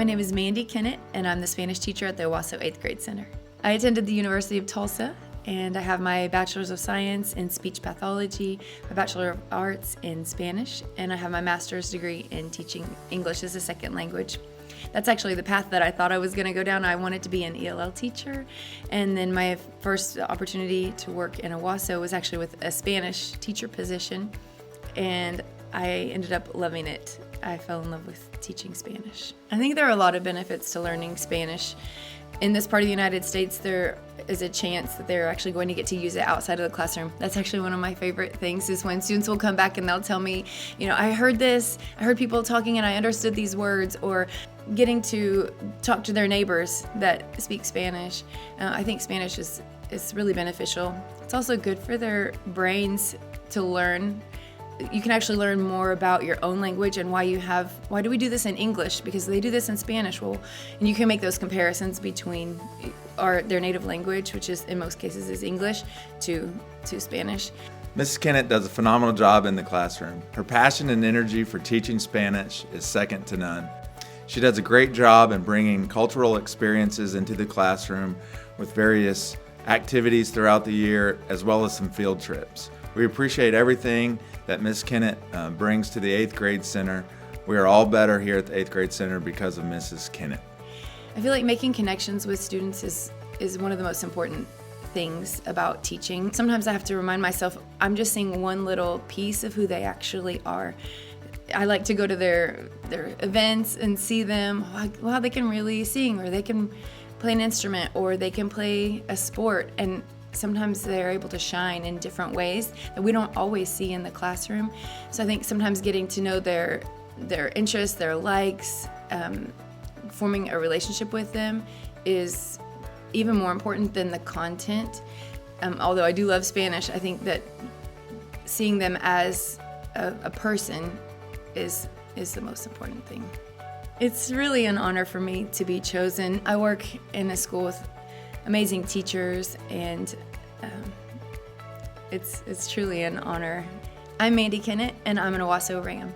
My name is Amanda Kennett, and I'm the Spanish teacher at the Owasso 8th Grade Center. I attended the University of Tulsa, and I have my Bachelor's of Science in Speech Pathology, my Bachelor of Arts in Spanish, and I have my Master's degree in teaching English as a second language. That's actually the path that I thought I was going to go down. I wanted to be an ELL teacher, and then my first opportunity to work in Owasso was actually with a Spanish teacher position, and I ended up loving it. I fell in love with teaching Spanish. I think there are a lot of benefits to learning Spanish. In this part of the United States, there is a chance that they're actually going to get to use it outside of the classroom. That's actually one of my favorite things, is when students will come back and they'll tell me, I heard this, I heard people talking and I understood these words, or getting to talk to their neighbors that speak Spanish. I think Spanish is really beneficial. It's also good for their brains to learn. You can actually learn more about your own language and why do we do this in English? Because they do this in Spanish. Well, and you can make those comparisons between their native language, which is in most cases is English, to Spanish. Mrs. Kennett does a phenomenal job in the classroom. Her passion and energy for teaching Spanish is second to none. She does a great job in bringing cultural experiences into the classroom with various activities throughout the year, as well as some field trips. We appreciate everything that Ms. Kennett brings to the 8th Grade Center. We are all better here at the 8th Grade Center because of Mrs. Kennett. I feel like making connections with students is one of the most important things about teaching. Sometimes I have to remind myself I'm just seeing one little piece of who they actually are. I like to go to their events and see them, how they can really sing, or they can play an instrument, or they can play a sport, and sometimes they're able to shine in different ways that we don't always see in the classroom. So I think sometimes getting to know their interests, their likes, forming a relationship with them is even more important than the content. Although I do love Spanish, I think that seeing them as a person is the most important thing. It's really an honor for me to be chosen. I work in a school with amazing teachers, and it's truly an honor. I'm Amanda Kennett, and I'm an Owasso Ram.